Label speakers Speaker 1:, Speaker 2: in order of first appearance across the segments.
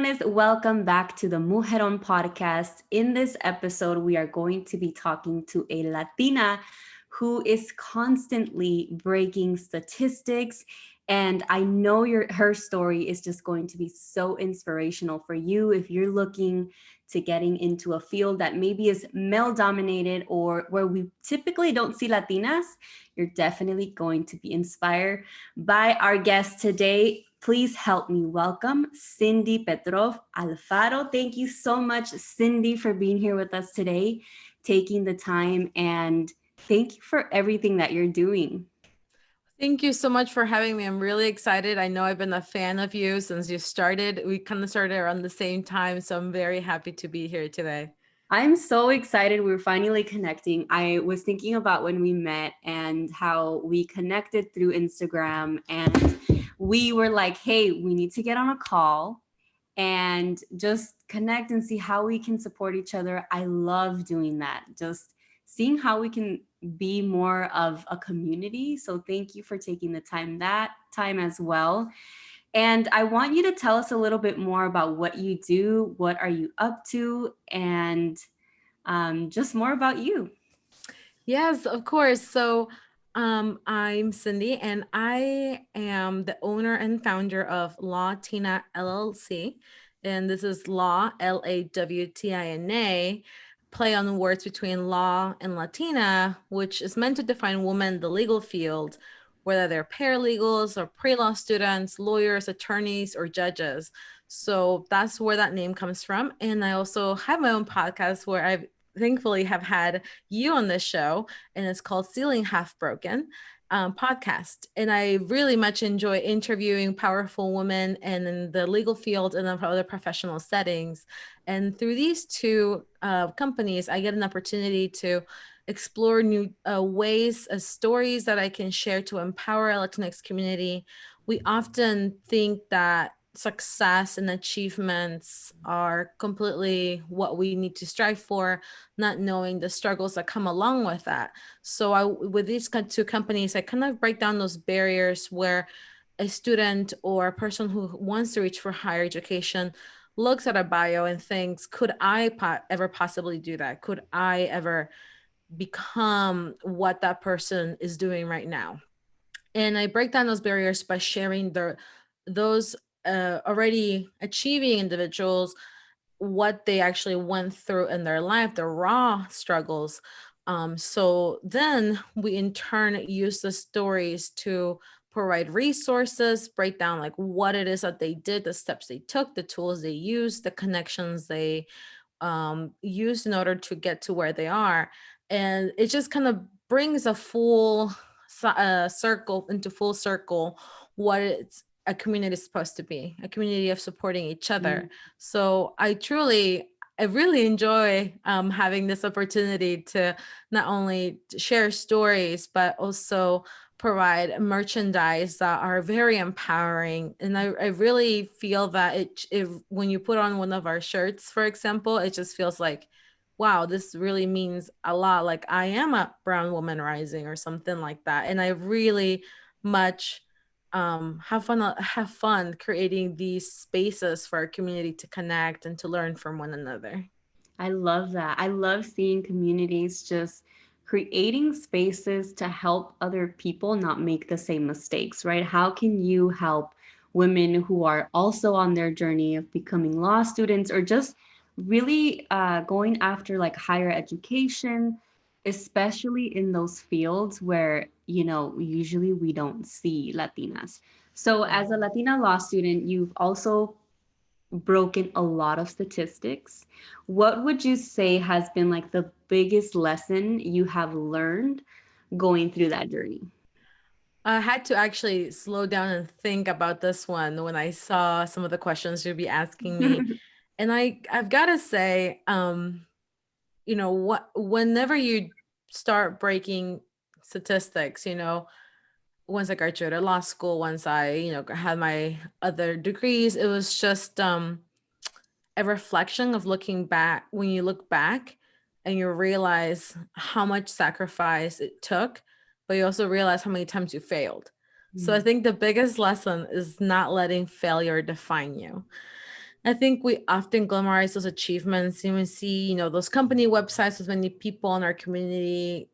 Speaker 1: Mujerones, welcome back to the Mujerón podcast. In this episode, we are going to be talking to a Latina who is constantly breaking statistics. And I know her story is just going to be so inspirational for you if you're looking to getting into a field that maybe is male dominated or where we typically don't see Latinas. You're definitely going to be inspired by our guest today. Please help me welcome Cindy Petrov Alfaro. Thank you so much, Cindy, for being here with us today, taking the time, and thank you for everything that you're doing.
Speaker 2: Thank you so much for having me. I'm really excited. I know I've been a fan of you since you started. We kind of started around the same time, so I'm very happy to be here today.
Speaker 1: I'm so excited we're finally connecting. I was thinking about when we met and how we connected through Instagram, and we were like, hey, we need to get on a call and just connect and see how we can support each other. I love doing that. Just seeing how we can be more of a community. So thank you for taking the time that time as well. And I want you to tell us a little bit more about what you do, what are you up to, and just more about you.
Speaker 2: Yes, of course. So I'm Cindy, and I am the owner and founder of Lawtina LLC. And this is Law, Lawtina, play on words between law and Latina, which is meant to define women in the legal field, whether they're paralegals or pre-law students, lawyers, attorneys, or judges. So that's where that name comes from. And I also have my own podcast where I thankfully have had you on this show, and it's called Ceiling Half Broken podcast. And I really much enjoy interviewing powerful women and in the legal field and other professional settings. And through these two companies, I get an opportunity to explore new ways, stories that I can share to empower our Latinx community. We often think that success and achievements are completely what we need to strive for, not knowing the struggles that come along with that. So with these two companies, I kind of break down those barriers where a student or a person who wants to reach for higher education looks at a bio and thinks, could I ever possibly do that? Could I ever become what that person is doing right now? And I break down those barriers by sharing those already achieving individuals, what they actually went through in their life, the raw struggles. So then we in turn use the stories to provide resources, break down like what it is that they did, the steps they took, the tools they used, the connections they used in order to get to where they are. And it just kind of brings a full circle into full circle what it's a community is supposed to be, a community of supporting each other. So I really enjoy having this opportunity to not only share stories, but also provide merchandise that are very empowering. And I really feel that when you put on one of our shirts, for example, it just feels like, wow, this really means a lot. Like I am a brown woman rising or something like that. And I really much have fun creating these spaces for our community to connect and to learn from one another.
Speaker 1: I love that. I love seeing communities just creating spaces to help other people not make the same mistakes, right? How can you help women who are also on their journey of becoming law students or just really going after like higher education, especially in those fields where, usually we don't see Latinas. So, as a Latina law student, you've also broken a lot of statistics. What would you say has been like the biggest lesson you have learned going through that journey?
Speaker 2: I had to actually slow down and think about this one when I saw some of the questions you'd be asking me. And I've got to say, whenever you start breaking statistics, once I graduated law school, once I, had my other degrees, it was just a reflection of looking back. When you look back and you realize how much sacrifice it took, but you also realize how many times you failed. So I think the biggest lesson is not letting failure define you. I think we often glamorize those achievements and we see, those company websites with many people in our community,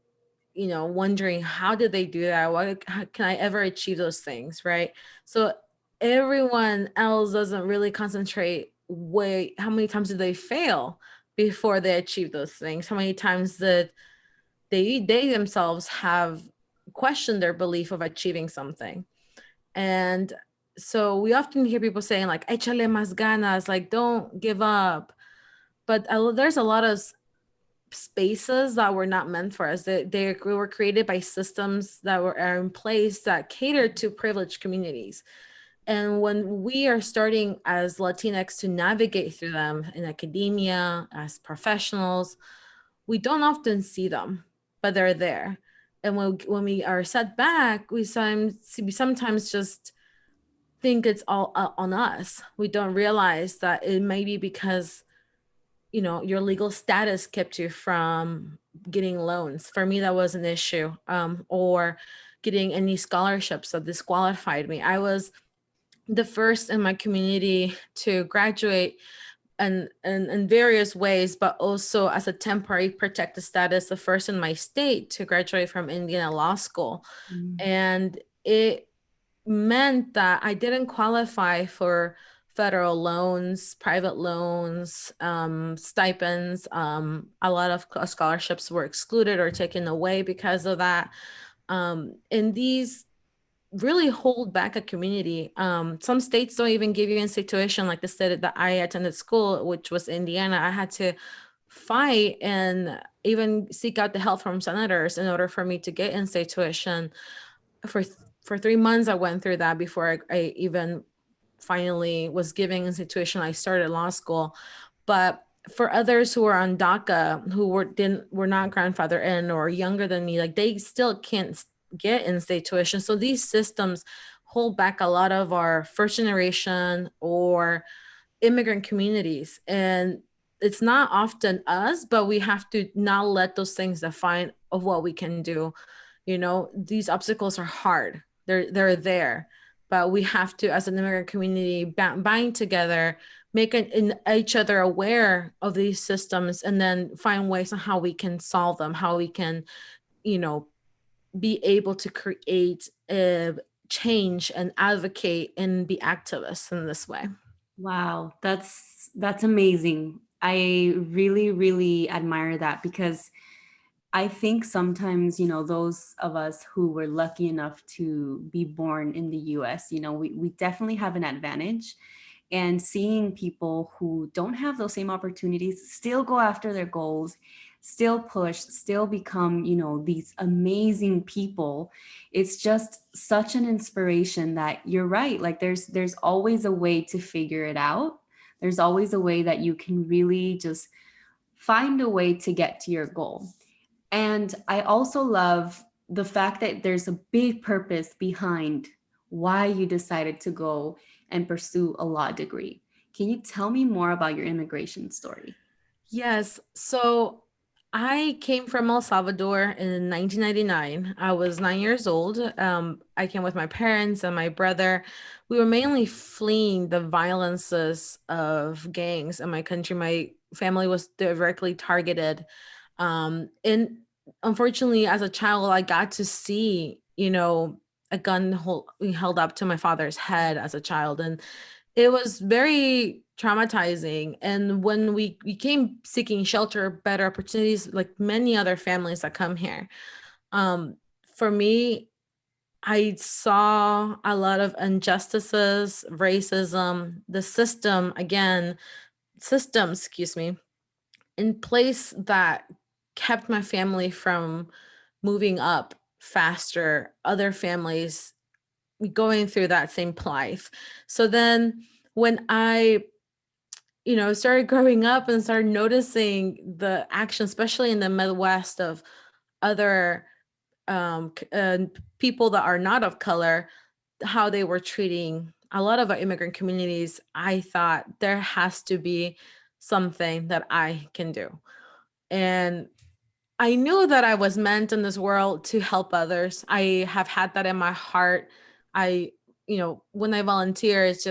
Speaker 2: wondering how did they do that? How can I ever achieve those things? Right. So everyone else doesn't really concentrate, wait, how many times did they fail before they achieve those things? How many times did they themselves have questioned their belief of achieving something? And so we often hear people saying like, échale más ganas, like, don't give up. But there's a lot of spaces that were not meant for us. They were created by systems that are in place that cater to privileged communities. And when we are starting as Latinx to navigate through them in academia, as professionals, we don't often see them, but they're there. And when we are set back, we sometimes just think it's all on us. We don't realize that it may be because your legal status kept you from getting loans. For me, that was an issue, or getting any scholarships that disqualified me. I was the first in my community to graduate and in various ways, but also as a temporary protected status, the first in my state to graduate from Indiana Law School. And it meant that I didn't qualify for federal loans, private loans, stipends. A lot of scholarships were excluded or taken away because of that. And these really hold back a community. Some states don't even give you in-state tuition, like the state that I attended school, which was Indiana. I had to fight and even seek out the help from senators in order for me to get in-state tuition. For 3 months, I went through that before I even finally was giving in-state tuition. I started law school. But for others who are on DACA, who were not grandfathered in or younger than me, like they still can't get in-state tuition. So these systems hold back a lot of our first generation or immigrant communities. And it's not often us, but we have to not let those things define of what we can do. These obstacles are hard. They're there, but we have to, as an immigrant community, bind together, make each other aware of these systems, and then find ways on how we can solve them, how we can, be able to create a change and advocate and be activists in this way.
Speaker 1: Wow, that's amazing. I really, really admire that because I think sometimes, those of us who were lucky enough to be born in the US, we definitely have an advantage. And seeing people who don't have those same opportunities still go after their goals, still push, still become, these amazing people. It's just such an inspiration that you're right. Like there's always a way to figure it out. There's always a way that you can really just find a way to get to your goal. And I also love the fact that there's a big purpose behind why you decided to go and pursue a law degree. Can you tell me more about your immigration story?
Speaker 2: Yes. So I came from El Salvador in 1999. I was 9 years old. I came with my parents and my brother. We were mainly fleeing the violences of gangs in my country. My family was directly targeted. And unfortunately, as a child, I got to see, a gun held up to my father's head as a child. And it was very traumatizing. And when we came seeking shelter, better opportunities, like many other families that come here, for me, I saw a lot of injustices, racism, the systems, excuse me, in place that kept my family from moving up faster, other families going through that same plight. So then when I started growing up and started noticing the action, especially in the Midwest, of other people that are not of color, how they were treating a lot of our immigrant communities, I thought there has to be something that I can do. And I knew that I was meant in this world to help others. I have had that in my heart. I, when I volunteer, it's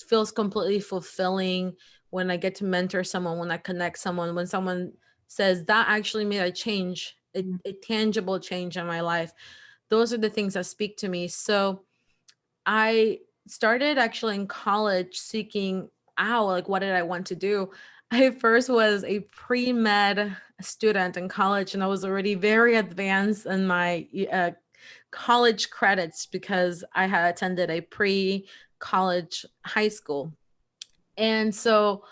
Speaker 2: feels completely fulfilling when I get to mentor someone, when I connect someone, when someone says that actually made a change, a tangible change in my life. Those are the things that speak to me. So I started actually in college seeking out, like, what did I want to do? I first was a pre-med student in college, and I was already very advanced in my college credits because I had attended a pre-college high school. And so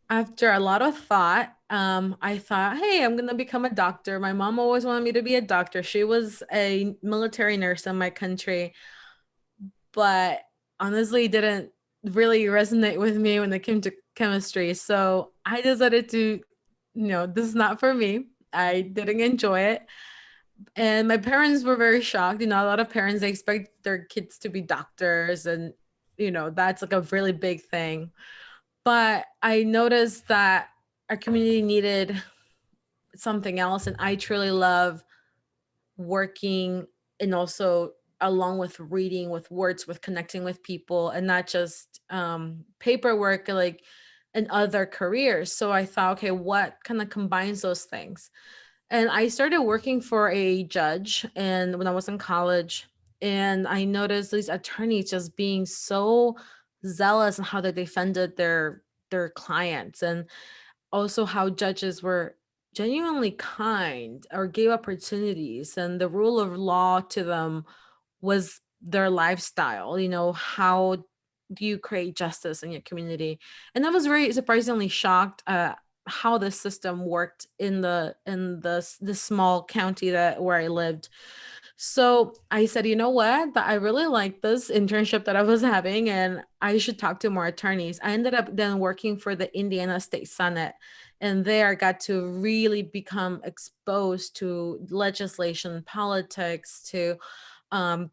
Speaker 2: after a lot of thought, I thought, hey, I'm going to become a doctor. My mom always wanted me to be a doctor. She was a military nurse in my country, but honestly didn't really resonate with me when it came to chemistry. So I decided to, this is not for me. I didn't enjoy it. And my parents were very shocked. A lot of parents, they expect their kids to be doctors, and, that's like a really big thing. But I noticed that our community needed something else. And I truly love working, and also along with reading, with words, with connecting with people, and not just paperwork, like in other careers. So I thought, okay, what kind of combines those things? And I started working for a judge, and when I was in college, and I noticed these attorneys just being so zealous in how they defended their clients, and also how judges were genuinely kind or gave opportunities, and the rule of law to them was their lifestyle. How do you create justice in your community? And I was very surprisingly shocked at how the system worked in the small county where I lived. So I said, you know what? That I really like this internship that I was having, and I should talk to more attorneys. I ended up then working for the Indiana State Senate, and there I got to really become exposed to legislation, politics, to um,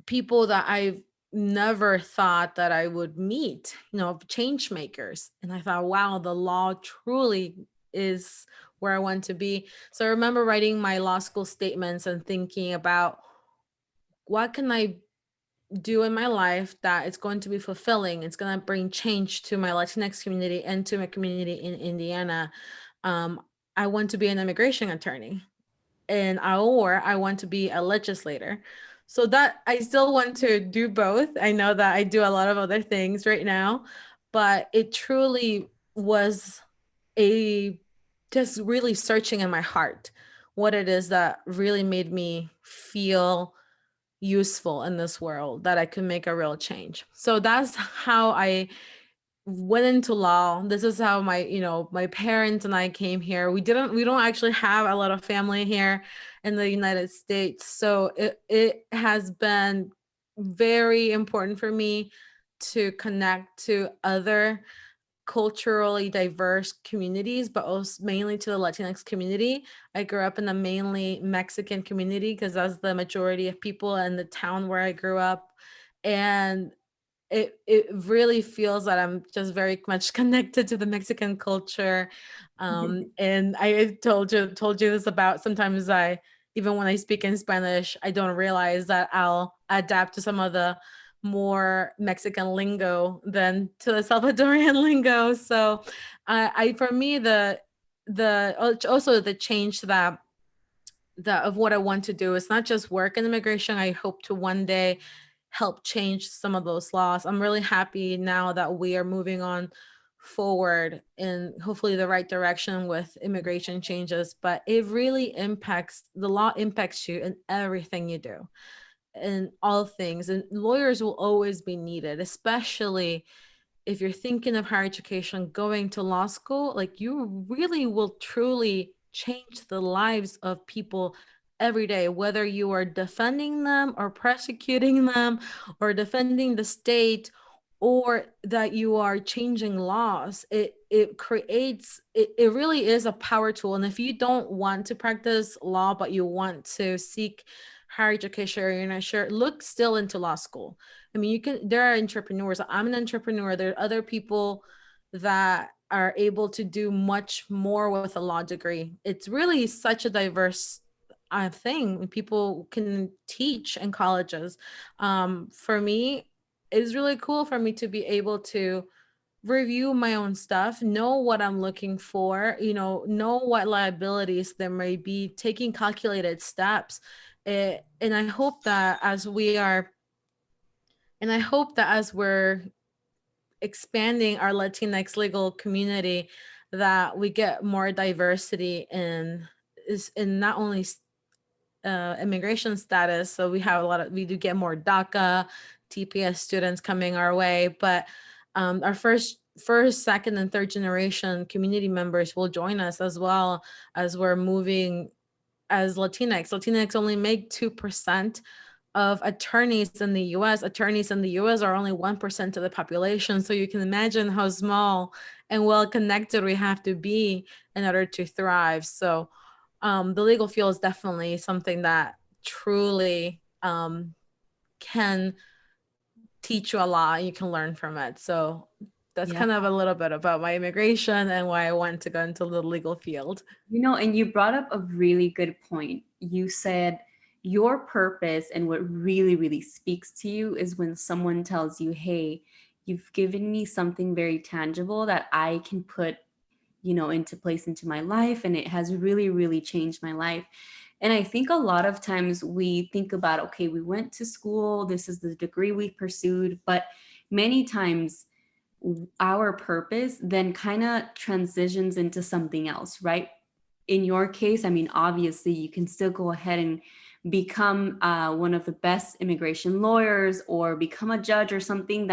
Speaker 2: people that I've never thought that I would meet, change makers. And I thought, wow, the law truly is where I want to be. So I remember writing my law school statements and thinking about, what can I do in my life that it's going to be fulfilling? It's going to bring change to my Latinx community and to my community in Indiana. Um, I want to be an immigration attorney, or I want to be a legislator. So that I still want to do both. I know that I do a lot of other things right now, but it truly was a just really searching in my heart what it is that really made me feel useful in this world, that I could make a real change. So that's how I went into law. This is how my parents and I came here. We don't actually have a lot of family here in the United States. So it has been very important for me to connect to other culturally diverse communities, but also mainly to the Latinx community. I grew up in a mainly Mexican community because that's the majority of people in the town where I grew up. And it really feels that I'm just very much connected to the Mexican culture. And I told you this about, sometimes I, even when I speak in Spanish, I don't realize that I'll adapt to some of the more Mexican lingo than to the Salvadorian lingo. So for me, also the change that of what I want to do is not just work in immigration. I hope to one day help change some of those laws. I'm really happy now that we are moving on forward in hopefully the right direction with immigration changes, but it really the law impacts you in everything you do, in all things. And lawyers will always be needed, especially if you're thinking of higher education, going to law school. Like, you really will truly change the lives of people every day, whether you are defending them or prosecuting them or defending the state, or that you are changing laws. It really is a power tool. And if you don't want to practice law, but you want to seek higher education, or you're not sure, look still into law school. I mean, there are entrepreneurs. I'm an entrepreneur. There are other people that are able to do much more with a law degree. It's really such a diverse thing. People can teach in colleges. For me, it's really cool for me to be able to review my own stuff, know what I'm looking for, know what liabilities there may be, taking calculated steps. And I hope that as we're expanding our Latinx legal community, that we get more diversity in not only immigration status. So we do get more DACA, TPS students coming our way, but our first, second, and third generation community members will join us as well as we're moving as Latinx. Latinx only make 2% of attorneys in the US. Attorneys in the US are only 1% of the population. So you can imagine how small and well connected we have to be in order to thrive. So the legal field is definitely something that truly can teach you a lot. You can learn from it. So that's
Speaker 1: Yeah.
Speaker 2: kind of a little bit about my immigration and why I wanted to go into the legal field.
Speaker 1: And you brought up a really good point. You said your purpose and what really, really speaks to you is when someone tells you, hey, you've given me something very tangible that I can put, into place into my life. And it has really, really changed my life. And I think a lot of times we think about, okay, we went to school, this is the degree we pursued, but many times our purpose then kind of transitions into something else, right? In your case, I mean, obviously, you can still go ahead and become one of the best immigration lawyers or become a judge or someone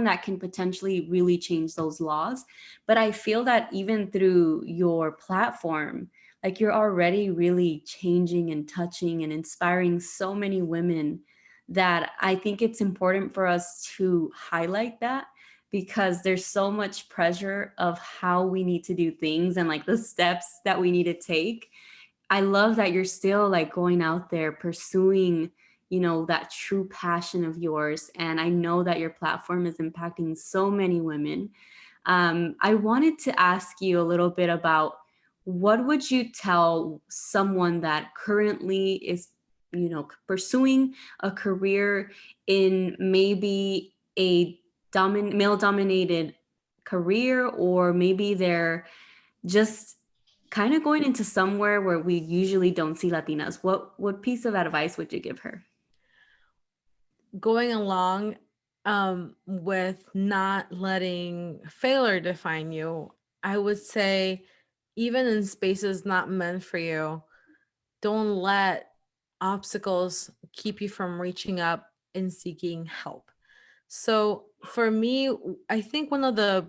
Speaker 1: that can potentially really change those laws. But I feel that even through your platform, like you're already really changing and touching and inspiring so many women that I think it's important for us to highlight that because there's so much pressure of how we need to do things and like the steps that we need to take. I love that you're still like going out there pursuing, that true passion of yours. And I know that your platform is impacting so many women. I wanted to ask you a little bit about what would you tell someone that currently is, pursuing a career in maybe a male dominated career, or maybe they're just kind of going into somewhere where we usually don't see Latinas. What piece of advice would you give her?
Speaker 2: Going along with not letting failure define you, I would say, even in spaces not meant for you, don't let obstacles keep you from reaching up and seeking help. So for me, I think one of the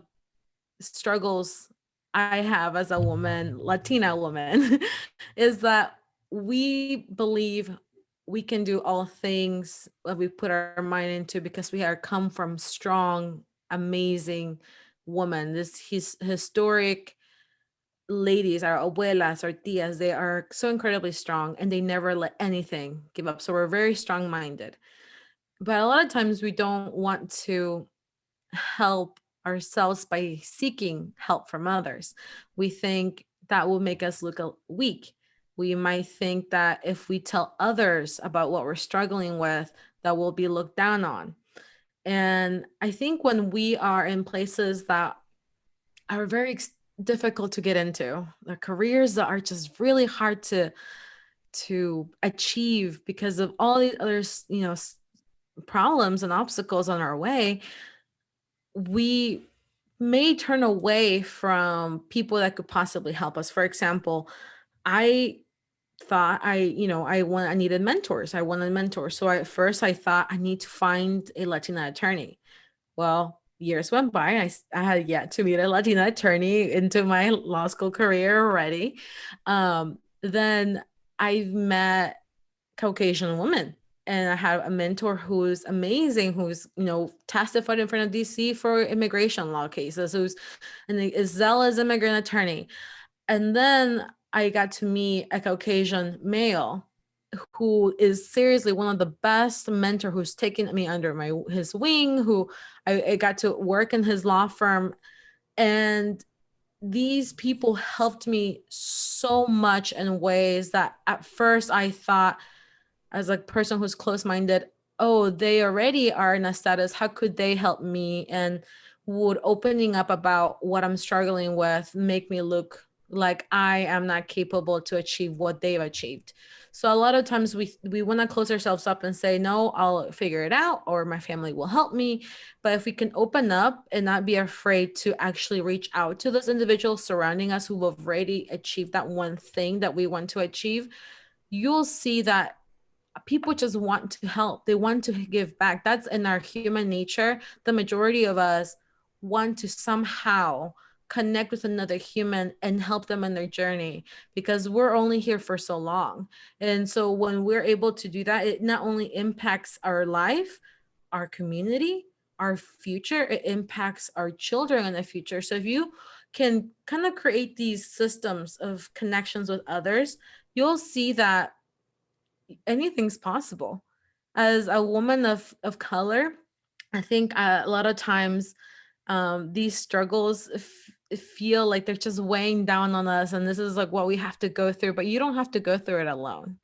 Speaker 2: struggles I have as a woman, Latina woman, is that we believe we can do all things that we put our mind into because we are come from strong, amazing women. This historic ladies, our abuelas, our tias, they are so incredibly strong and they never let anything give up. So we're very strong minded. But a lot of times we don't want to help ourselves by seeking help from others. We think that will make us look weak. We might think that if we tell others about what we're struggling with, that we'll be looked down on. And I think when we are in places that are very difficult to get into, the careers that are just really hard to achieve because of all these other, problems and obstacles on our way, we may turn away from people that could possibly help us. For example, I thought I needed mentors. I wanted mentors. So at first I thought I need to find a Latina attorney. Well, years went by. I had yet to meet a Latina attorney into my law school career already. Then I've met Caucasian women. And I have a mentor who's amazing, who's, testified in front of DC for immigration law cases, who's a zealous immigrant attorney. And then I got to meet a Caucasian male who is seriously one of the best mentor, who's taken me under his wing, who I got to work in his law firm. And these people helped me so much in ways that at first I thought, as a person who's close-minded, oh, they already are in a status, how could they help me? And would opening up about what I'm struggling with make me look like I am not capable to achieve what they've achieved? So a lot of times we want to close ourselves up and say, no, I'll figure it out, or my family will help me. But if we can open up and not be afraid to actually reach out to those individuals surrounding us who have already achieved that one thing that we want to achieve, you'll see that people just want to help. They want to give back. That's in our human nature. The majority of us want to somehow connect with another human and help them in their journey, because we're only here for so long. And so when we're able to do that, it not only impacts our life, our community, our future, it impacts our children in the future. So if you can kind of create these systems of connections with others, you'll see that anything's possible. As a woman of color, I think a lot of times these struggles feel like they're just weighing down on us, and this is like what we have to go through. But you don't have to go through it alone.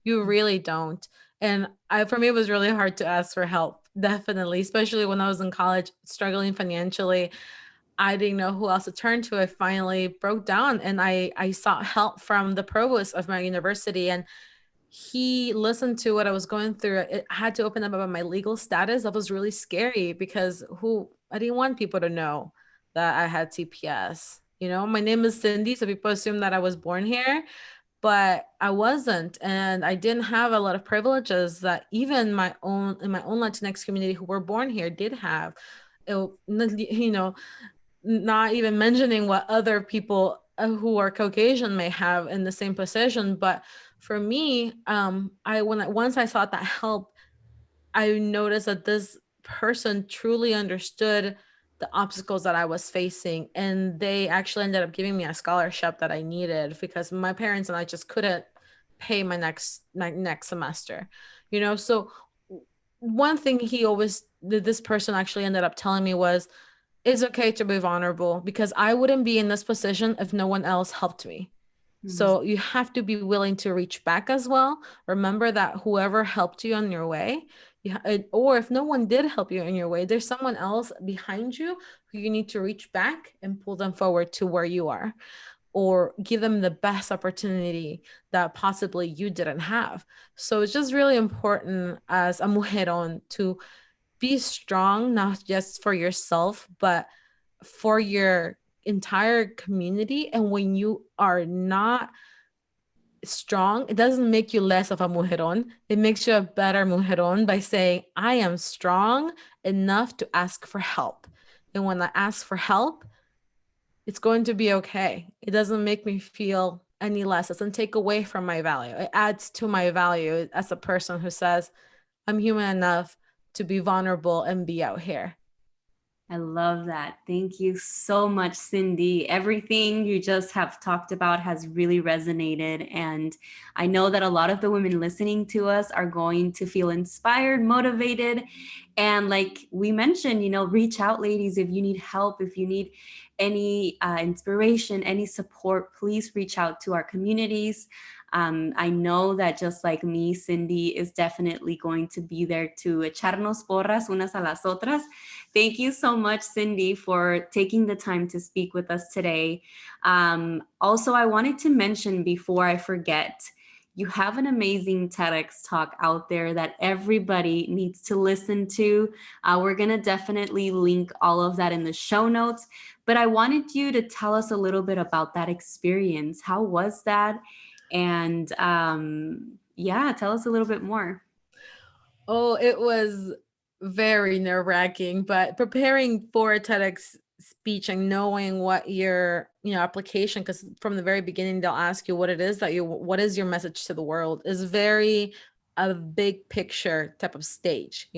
Speaker 2: You really don't. And for me, it was really hard to ask for help. Definitely, especially when I was in college, struggling financially. I didn't know who else to turn to. I finally broke down and I sought help from the provost of my university, and he listened to what I was going through. It had to open up about my legal status. That was really scary because I didn't want people to know that I had TPS. You know, my name is Cindy, so people assume that I was born here, but I wasn't, and I didn't have a lot of privileges that even in my own Latinx community who were born here did have. You know, not even mentioning what other people who are Caucasian may have in the same position. But for me, once I sought that help, I noticed that this person truly understood the obstacles that I was facing, and they actually ended up giving me a scholarship that I needed because my parents and I just couldn't pay my next semester, you know. So one thing this person actually ended up telling me was, it's okay to be vulnerable, because I wouldn't be in this position if no one else helped me.
Speaker 1: Mm.
Speaker 2: So you have to be willing to reach back as well. Remember that whoever helped you on your way, or if no one did help you in your way, there's someone else behind you who you need to reach back and pull them forward to where you are, or give them the best opportunity that possibly you didn't have. So it's just really important as a mujerón to be strong, not just for yourself, but for your entire community. And when you are not strong, it doesn't make you less of a mujerón. It makes you a better mujerón by saying, I am strong enough to ask for help. And when I ask for help, it's going to be okay. It doesn't make me feel any less. It doesn't take away from my value. It adds to my value as a person who says, I'm human enough to be vulnerable and be out here.
Speaker 1: I love that. Thank you so much, Cindy. Everything you just have talked about has really resonated. And I know that a lot of the women listening to us are going to feel inspired, motivated. And like we mentioned, reach out, ladies, if you need help, if you need any inspiration, any support, please reach out to our communities. I know that just like me, Cindy is definitely going to be there to echarnos porras unas a las otras. Thank you so much, Cindy, for taking the time to speak with us today. Also, I wanted to mention before I forget, you have an amazing TEDx talk out there that everybody needs to listen to. We're going to definitely link all of that in the show notes. But I wanted you to tell us a little bit about that experience. How was that? And tell us a little bit more.
Speaker 2: Oh, it was very nerve-wracking, but preparing for a TEDx speech and knowing what your application, because from the very beginning they'll ask you what is your message to the world, is very a big picture type of stage,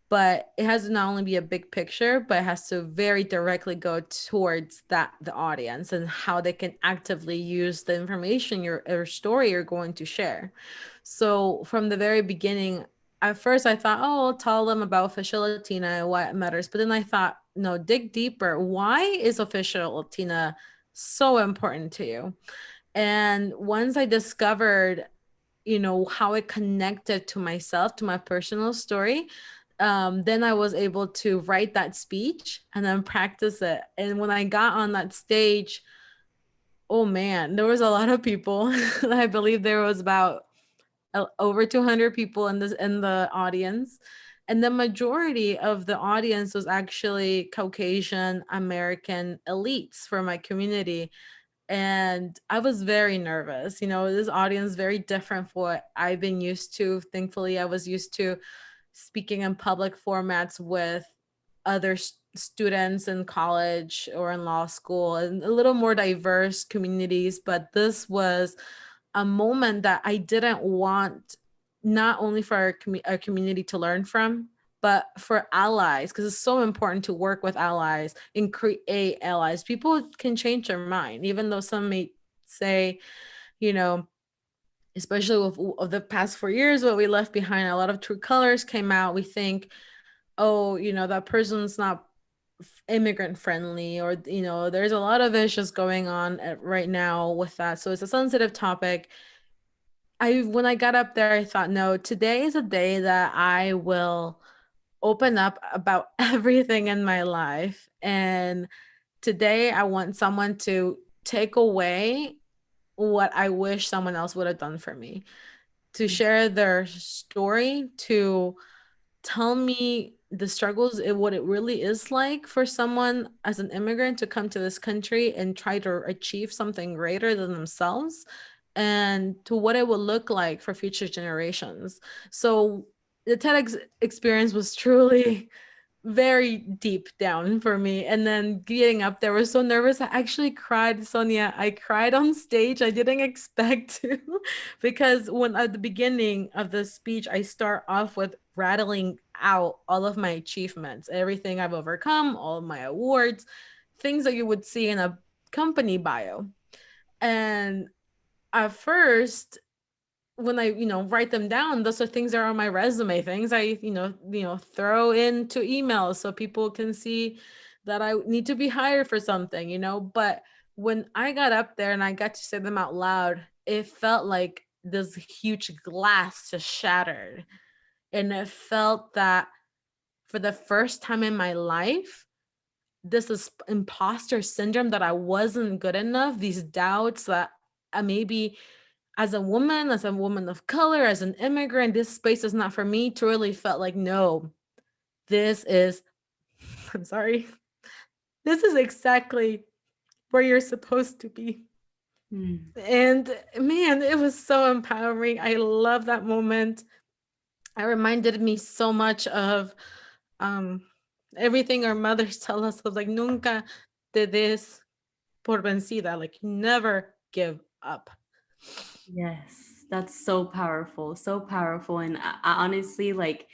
Speaker 2: but it has to not only be a big picture, but it has to very directly go towards the audience and how they can actively use the information or story you're going to share. So from the very beginning, at first I thought, oh, I'll tell them about official Latina and what matters. But then I thought, no, dig deeper. Why is official Latina so important to you? And once I discovered, how it connected to myself, to my personal story, then I was able to write that speech and then practice it. And when I got on that stage, oh man, there was a lot of people. I believe there was about over 200 people in the audience, and the majority of the audience was actually Caucasian American elites from my community. And I was very nervous. This audience very different from what I've been used to. Thankfully, I was used to speaking in public formats with other students in college or in law school, and a little more diverse communities. But this was a moment that I didn't want, not only for our community to learn from, but for allies, because it's so important to work with allies and create allies. People can change their mind, even though some may say, you know, especially with the past 4 years, what we left behind, a lot of true colors came out. We think, oh, that person's not immigrant friendly, or there's a lot of issues going on right now with that. So it's a sensitive topic. When I got up there, I thought, no, today is a day that I will open up about everything in my life. And today I want someone to take away what I wish someone else would have done for me, to share their story, to tell me the struggles, what it really is like for someone as an immigrant to come to this country and try to achieve something greater than themselves, and to what it will look like for future generations. So the TEDx experience was truly very deep down for me. And then getting up there, was so nervous. I actually cried, Sonia. I cried on stage. I didn't expect to, because when at the beginning of the speech, I start off with rattling out all of my achievements, everything I've overcome, all of my awards, things that you would see in a company bio. And at first, when I, write them down, those are things that are on my resume, things I, throw into emails so people can see that I need to be hired for something, but when I got up there and I got to say them out loud, it felt like this huge glass just shattered. And it felt that for the first time in my life, this is imposter syndrome, that I wasn't good enough, these doubts that maybe as a woman of color, as an immigrant, this space is not for me, to really felt like, no, this is, I'm sorry, this is exactly where you're supposed to be. And man, it was so empowering. I love that moment. It reminded me so much of everything our mothers tell us, of like, nunca te des por vencida, like, never give up.
Speaker 1: Yes, that's so powerful, so powerful. And I honestly, like,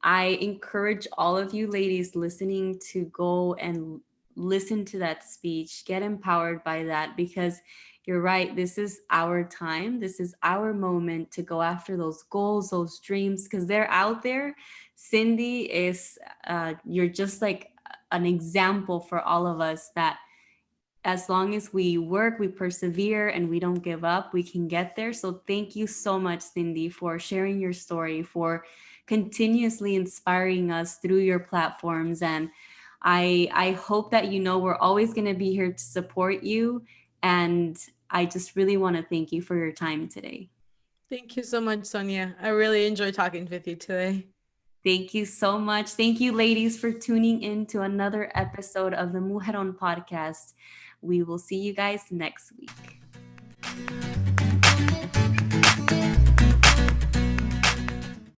Speaker 1: I encourage all of you ladies listening to go and listen to that speech, get empowered by that, because you're right. This is our time. This is our moment to go after those goals, those dreams, because they're out there. Cindy is, you're just like an example for all of us that as long as we work, we persevere, and we don't give up, we can get there. So thank you so much, Cindy, for sharing your story, for continuously inspiring us through your platforms. And I hope that we're always going to be here to support you. And I just really want to thank you for your time today.
Speaker 2: Thank you so much, Sonia. I really enjoyed talking with you today.
Speaker 1: Thank you so much. Thank you, ladies, for tuning in to another episode of the Mujerón podcast. We will see you guys next week.